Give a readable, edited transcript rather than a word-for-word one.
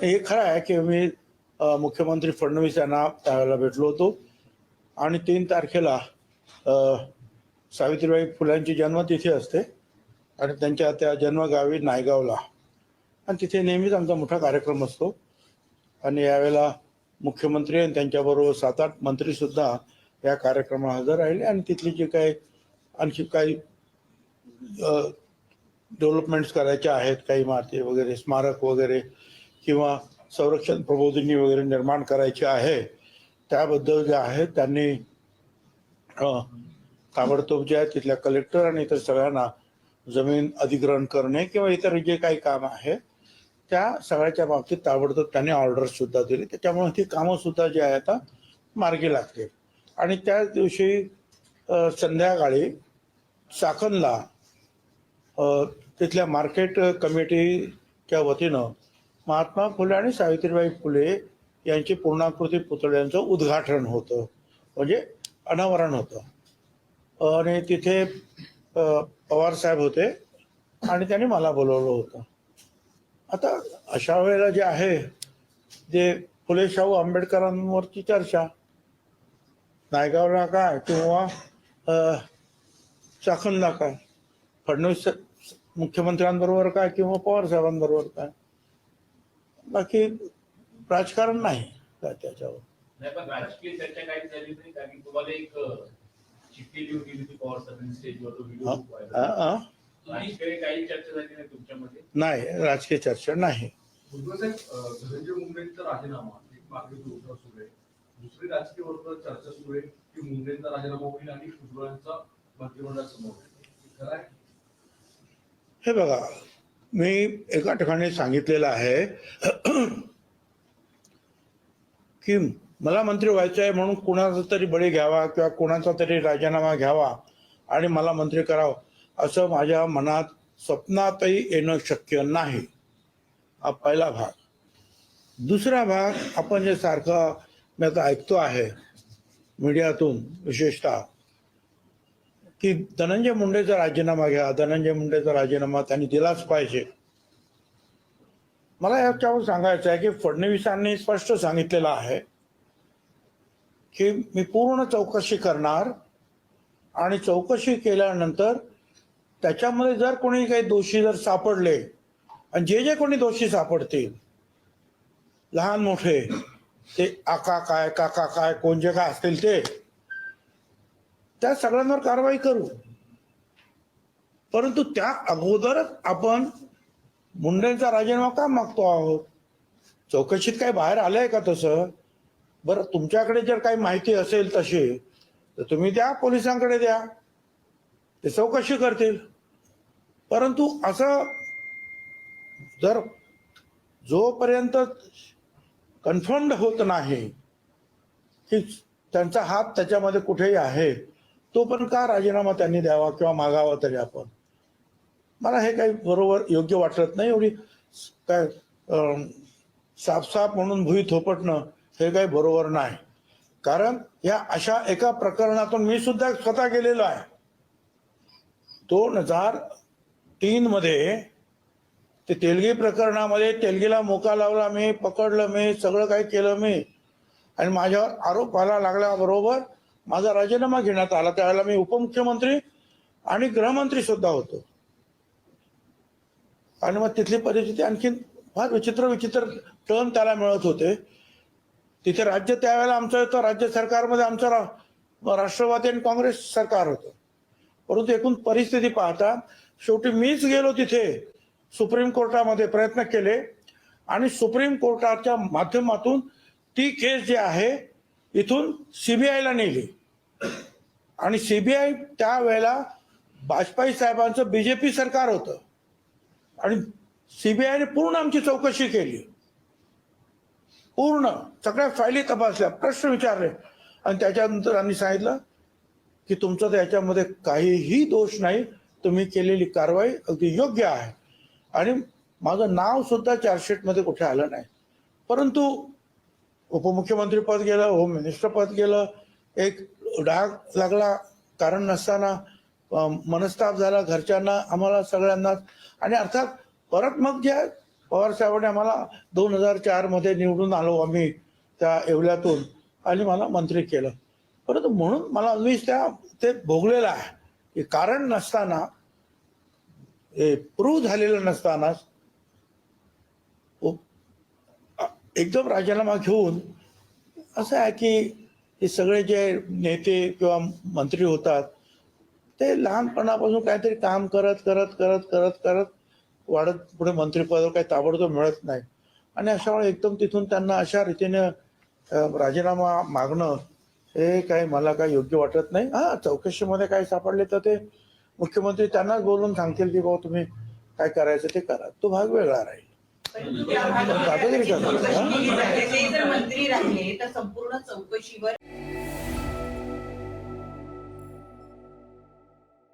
हे खरं आहे की मी मुख्यमंत्री फडणवीस यांना त्यावेळेला भेटलो होतो आणि 3 तारखेला सावित्रीबाई फुलांची जन्मतिथी असते आणि त्यांच्या त्या जन्मगावी नायगावला आणि तिथे नेहमीच आमचा मोठा कार्यक्रम असतो आणि यावेळेला मुख्यमंत्री आणि त्यांच्याबरोबर 7-8 मंत्रीसुद्धा या कार्यक्रमात हजर राहिले आणि तिथली जे काही आणखी काही डेव्हलपमेंट्स करायच्या आहेत, काही इमारती वगैरे, स्मारक वगैरे किंवा संरक्षण प्रबोधिनी वगैरे निर्माण करायची आहे, त्याबद्दल जे आहे त्यांनी ताबडतोब जे आहे तिथल्या कलेक्टर आणि इतर सगळ्यांना जमीन अधिग्रहण करणे किंवा इतर जे काही काम आहे त्या सगळ्याच्या बाबतीत ताबडतोब त्यांनी ऑर्डर्स सुद्धा दिली. त्याच्यामुळे ती कामं सुद्धा जी आहे आता मार्गी लागतील. आणि त्याच दिवशी संध्याकाळी चाकणला तिथल्या मार्केट कमिटीच्या वतीनं महात्मा फुले आणि सावित्रीबाई फुले यांची पूर्णाकृती पुतळ्यांचं उद्घाटन होतं, म्हणजे अनावरण होतं आणि तिथे पवार साहेब होते आणि त्यांनी मला बोलवलं होतं. आता अशा वेळेला जे आहे जे फुले शाहू आंबेडकरांवरची चर्चा, नायगावला काय किंवा चाकणला काय, फडणवीस मुख्यमंत्र्यांबरोबर काय किंवा पवार साहेबांबरोबर काय, बाकी राजकारण नाही त्याच्यावर. नाही, पण राजकीय चर्चा काही झाली नाही, कारण तुम्हाला एक चिठ्ठी लिहून दिली होती पवार साहेबांनी स्टेजवर, तो व्हिडिओ राजकीय काही चर्चा झाली नाही तुमच्यामध्ये? नाही, राजकीय चर्चा नाही. धनंजय मुंडेंचा राजीनामा एक मागणी सुरू आहे, दुसरी राजकीय वर्तुळात चर्चा सुरू आहे की मुंडेंचा राजीनामा होईल आणि भुजबळांचा मंत्रिमंडळासमोर खरं आहे? हे बघा, मी एका ठिकाणी सांगितलेलं आहे की मला मंत्री व्हायचं आहे म्हणून कुणाचा तरी बळी घ्यावा किंवा कुणाचा तरी राजीनामा घ्यावा आणि मला मंत्री करावं असं माझ्या मनात स्वप्नातही येणं शक्य नाही. हा पहिला भाग. दुसरा भाग, आपण जे सारखं मी आता ऐकतो आहे मीडियातून विशेषतः की धनंजय मुंडेचा राजीनामा घ्या, धनंजय मुंडेचा राजीनामा त्यांनी दिलाच पाहिजे. मला याच्यावर सांगायचं आहे की फडणवीसांनी स्पष्ट सांगितलेलं आहे की मी पूर्ण चौकशी करणार आणि चौकशी केल्यानंतर त्याच्यामध्ये जर कोणी काही दोषी जर सापडले आणि जे कोणी दोषी सापडतील, लहान मोठे, ते आका काय काका काय कोण जे काय असतील ते, त्या सगळ्यांवर कारवाई करू. परंतु त्या अगोदरच आपण मुंडेंचा राजीनामा का मागतो आहोत? चौकशीत काही बाहेर आलंय का तसं? बरं, तुमच्याकडे जर काही माहिती असेल तशी तर तुम्ही द्या, पोलिसांकडे द्या, ते चौकशी करतील. परंतु असं जर जोपर्यंत कन्फर्म्ड होत नाही की त्यांचा हात त्याच्यामध्ये कुठेही आहे, तो पण का राजीनामा त्यांनी द्यावा किंवा मागावा तरी आपण? मला हे काही बरोबर योग्य वाटत नाही. एवढी काय साफ म्हणून भुई थोपटणं हे काही बरोबर नाही. कारण या अशा एका प्रकरणातून मी सुद्धा स्वतः गेलेलो आहे. 2003 मध्ये ते तेलगी प्रकरणामध्ये तेलगीला मोका लावला मी, पकडलं मी, सगळं काही केलं मी आणि माझ्यावर आरोप व्हायला लागल्याबरोबर माझा राजीनामा घेण्यात आला. त्यावेळेला मी उपमुख्यमंत्री आणि गृहमंत्री सुद्धा होतो आणि मग तिथली परिस्थिती आणखी फार विचित्र टर्म त्याला मिळत होते. तिथे राज्य त्यावेळेला आमचं होतं, राज्य सरकारमध्ये आमचं राष्ट्रवादी आणि काँग्रेस सरकार होतं. परंतु एकूण परिस्थिती पाहता शेवटी मीच गेलो तिथे, सुप्रीम कोर्टामध्ये प्रयत्न केले आणि सुप्रीम कोर्टाच्या माध्यमातून ती केस जी आहे इथून सीबीआयला नेली आणि सीबीआय त्यावेळेला वाजपेयी साहेबांचं बीजेपी सरकार होतं आणि सीबीआयने पूर्ण आमची चौकशी केली, पूर्ण सगळ्या फायली तपासल्या, प्रश्न विचारले आणि त्याच्यानंतर आम्ही सांगितलं की तुमचं त्याच्यामध्ये काहीही दोष नाही, तुम्ही केलेली कारवाई अगदी योग्य आहे. आणि माझं नाव सुद्धा चार्जशीटमध्ये कुठे आलं नाही. परंतु उपमुख्यमंत्री पद गेलं, होम मिनिस्टर पद गेलं, एक डाग लागला कारण नसताना, मनस्ताप झाला घरच्यांना, आम्हाला सगळ्यांनाच. आणि अर्थात परत मग ज्या पवार साहेबांनी आम्हाला 2004 मध्ये निवडून आलो आम्ही त्या येवल्यातून आणि मला मंत्री केलं. परंतु म्हणून मला अगदीच ते भोगलेलं आहे की कारण नसताना, हे प्रूव्ह झालेलं नसतानाच एकदम राजीनामा घेऊन असं आहे की हे सगळे जे नेते किंवा मंत्री होतात ते लहानपणापासून काहीतरी काम करत करत करत करत करत वाढत पुढे मंत्रिपद काही ताबडतोब मिळत नाही आणि अशा वेळी एकदम तिथून त्यांना अशा रीतीने राजीनामा मागणं हे काही मला काही योग्य वाटत नाही. हा, चौकशीमध्ये काय सापडले तर ते मुख्यमंत्री त्यांनाच बोलून सांगतील की बाबा तुम्ही काय करायचं ते करा, तो भाग वेगळा राहील. परंतु त्या भागात दादागिरी करतात. चौकशी केली जाते. ते जर मंत्री राहिले तर संपूर्ण चौकशीवर